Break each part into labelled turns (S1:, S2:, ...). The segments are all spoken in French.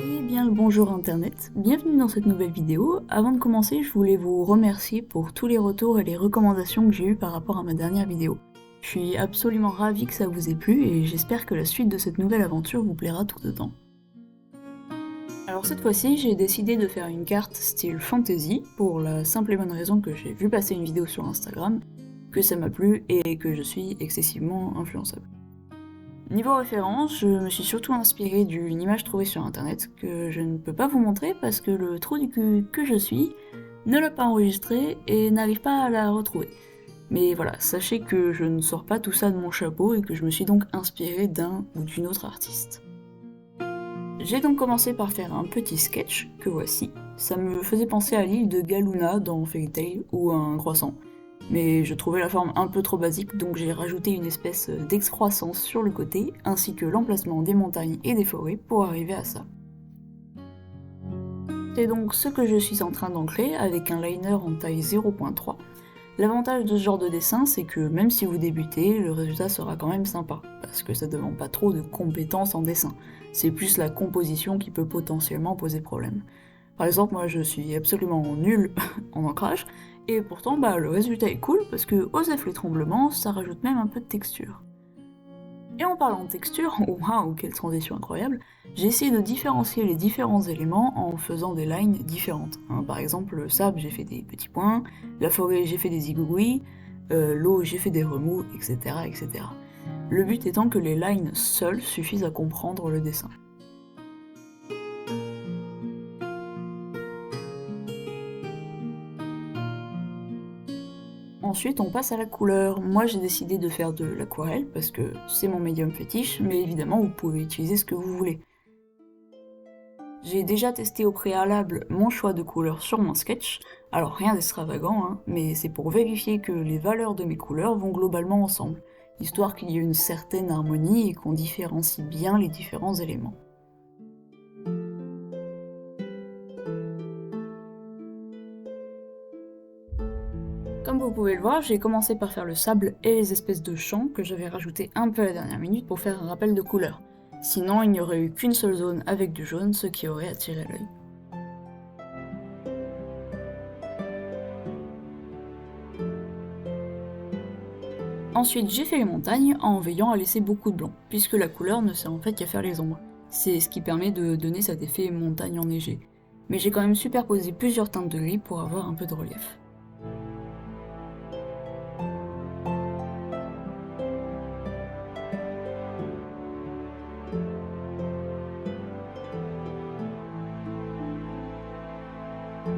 S1: Eh bien le bonjour internet, bienvenue dans cette nouvelle vidéo. Avant de commencer, je voulais vous remercier pour tous les retours et les recommandations que j'ai eues par rapport à ma dernière vidéo. Je suis absolument ravie que ça vous ait plu et j'espère que la suite de cette nouvelle aventure vous plaira tout autant. Alors cette fois-ci, j'ai décidé de faire une carte style fantasy pour la simple et bonne raison que j'ai vu passer une vidéo sur Instagram, que ça m'a plu et que je suis excessivement influençable. Niveau référence, je me suis surtout inspirée d'une image trouvée sur internet que je ne peux pas vous montrer parce que le trou du cul que je suis ne l'a pas enregistrée et n'arrive pas à la retrouver. Mais voilà, sachez que je ne sors pas tout ça de mon chapeau et que je me suis donc inspirée d'un ou d'une autre artiste. J'ai donc commencé par faire un petit sketch, que voici. Ça me faisait penser à l'île de Galuna dans Fairy Tail, ou à un croissant. Mais je trouvais la forme un peu trop basique, donc j'ai rajouté une espèce d'excroissance sur le côté, ainsi que l'emplacement des montagnes et des forêts pour arriver à ça. C'est donc ce que je suis en train d'ancrer avec un liner en taille 0.3. L'avantage de ce genre de dessin, c'est que même si vous débutez, le résultat sera quand même sympa, parce que ça ne demande pas trop de compétences en dessin. C'est plus la composition qui peut potentiellement poser problème. Par exemple, moi je suis absolument nulle en ancrage, et pourtant le résultat est cool parce que aux les tremblements, ça rajoute même un peu de texture. Et en parlant de texture, waouh, quelle transition incroyable, j'ai essayé de différencier les différents éléments en faisant des lines différentes. Par exemple, le sable, j'ai fait des petits points, la forêt, j'ai fait des zigouigouis, l'eau, j'ai fait des remous, etc., etc. Le but étant que les lines seules suffisent à comprendre le dessin. Ensuite, on passe à la couleur. Moi, j'ai décidé de faire de l'aquarelle parce que c'est mon médium fétiche, mais évidemment, vous pouvez utiliser ce que vous voulez. J'ai déjà testé au préalable mon choix de couleur sur mon sketch, alors rien d'extravagant, mais c'est pour vérifier que les valeurs de mes couleurs vont globalement ensemble, histoire qu'il y ait une certaine harmonie et qu'on différencie bien les différents éléments. Comme vous pouvez le voir, j'ai commencé par faire le sable et les espèces de champs que j'avais rajouté un peu à la dernière minute pour faire un rappel de couleur. Sinon, il n'y aurait eu qu'une seule zone avec du jaune, ce qui aurait attiré l'œil. Ensuite, j'ai fait les montagnes en veillant à laisser beaucoup de blanc, puisque la couleur ne sert en fait qu'à faire les ombres. C'est ce qui permet de donner cet effet montagne enneigée. Mais j'ai quand même superposé plusieurs teintes de gris pour avoir un peu de relief.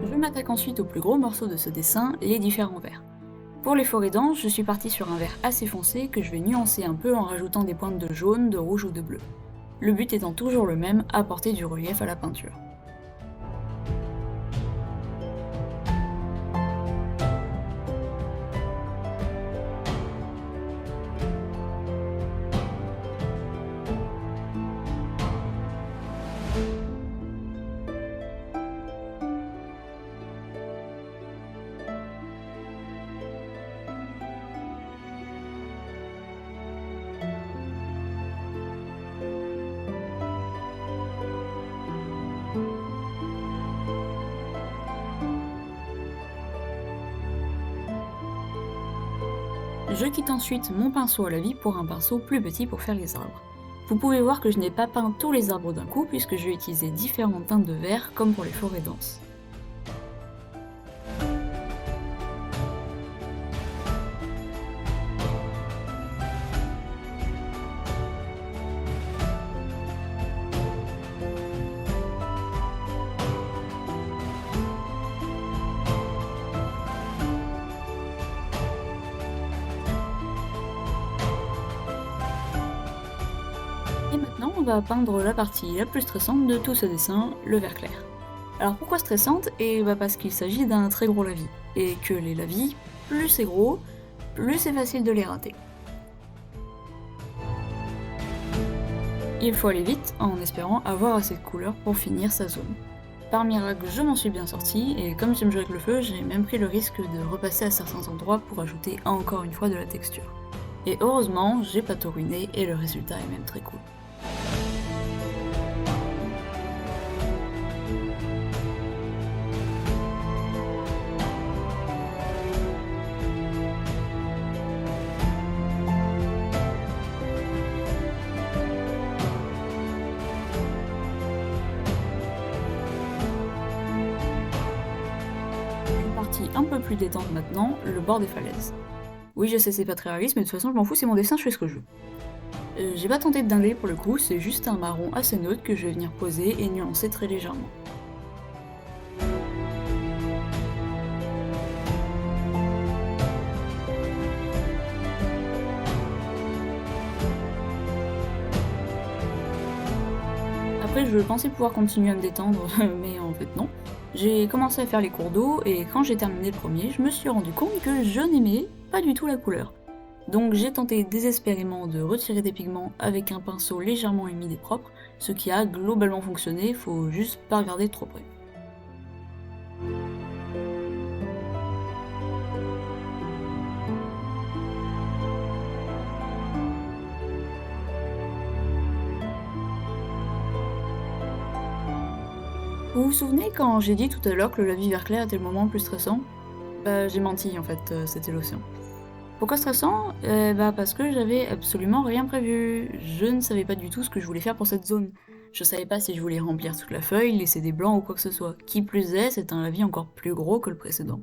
S1: Je m'attaque ensuite au plus gros morceau de ce dessin, les différents verts. Pour les forêts denses, je suis partie sur un vert assez foncé que je vais nuancer un peu en rajoutant des pointes de jaune, de rouge ou de bleu. Le but étant toujours le même, apporter du relief à la peinture. Je quitte ensuite mon pinceau à la vie pour un pinceau plus petit pour faire les arbres. Vous pouvez voir que je n'ai pas peint tous les arbres d'un coup puisque je vais utiliser différentes teintes de vert comme pour les forêts denses. Et maintenant, on va peindre la partie la plus stressante de tout ce dessin, le vert clair. Alors pourquoi stressante? Parce qu'il s'agit d'un très gros lavis, et que les lavis, plus c'est gros, plus c'est facile de les rater. Il faut aller vite en espérant avoir assez de couleurs pour finir sa zone. Par miracle, je m'en suis bien sortie, et comme j'aime jouer avec le feu, j'ai même pris le risque de repasser à certains endroits pour ajouter encore une fois de la texture. Et heureusement, j'ai pas tout ruiné et le résultat est même très cool. partie un peu plus détente maintenant, le bord des falaises. Oui, je sais, c'est pas très réaliste, mais de toute façon, je m'en fous, c'est mon dessin, je fais ce que je veux. J'ai pas tenté de dingler pour le coup, c'est juste un marron assez neutre que je vais venir poser et nuancer très légèrement. Après, je pensais pouvoir continuer à me détendre, mais en fait non. J'ai commencé à faire les cours d'eau, et quand j'ai terminé le premier, je me suis rendu compte que je n'aimais pas du tout la couleur. Donc j'ai tenté désespérément de retirer des pigments avec un pinceau légèrement humide et propre, ce qui a globalement fonctionné, faut juste pas regarder de trop près. Vous vous souvenez quand j'ai dit tout à l'heure que le lavis vert clair était le moment le plus stressant? Bah j'ai menti en fait, c'était l'océan. Pourquoi stressant? Bah parce que j'avais absolument rien prévu. Je ne savais pas du tout ce que je voulais faire pour cette zone. Je savais pas si je voulais remplir toute la feuille, laisser des blancs ou quoi que ce soit. Qui plus est, c'est un lavis encore plus gros que le précédent.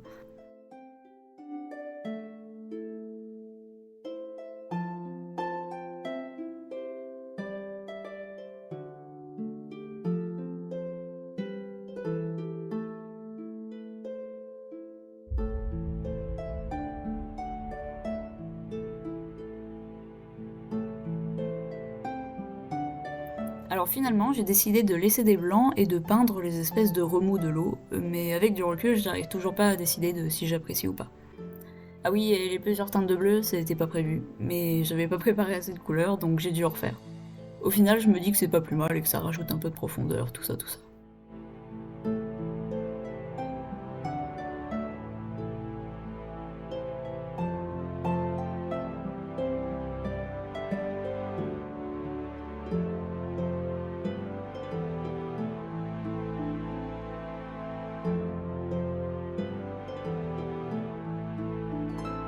S1: Alors finalement, j'ai décidé de laisser des blancs et de peindre les espèces de remous de l'eau, mais avec du recul, j'arrive toujours pas à décider de si j'apprécie ou pas. Ah oui, et les plusieurs teintes de bleu, ça n'était pas prévu, mais j'avais pas préparé assez de couleurs, donc j'ai dû en refaire. Au final, je me dis que c'est pas plus mal et que ça rajoute un peu de profondeur, tout ça, tout ça.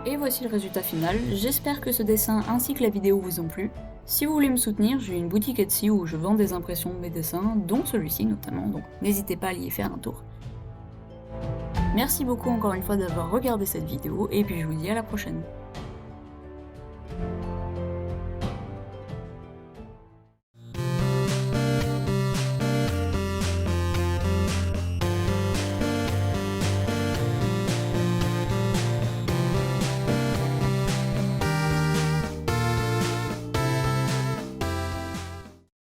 S1: Et voici le résultat final, j'espère que ce dessin ainsi que la vidéo vous ont plu. Si vous voulez me soutenir, j'ai une boutique Etsy où je vends des impressions de mes dessins, dont celui-ci notamment, donc n'hésitez pas à y faire un tour. Merci beaucoup encore une fois d'avoir regardé cette vidéo, et puis je vous dis à la prochaine.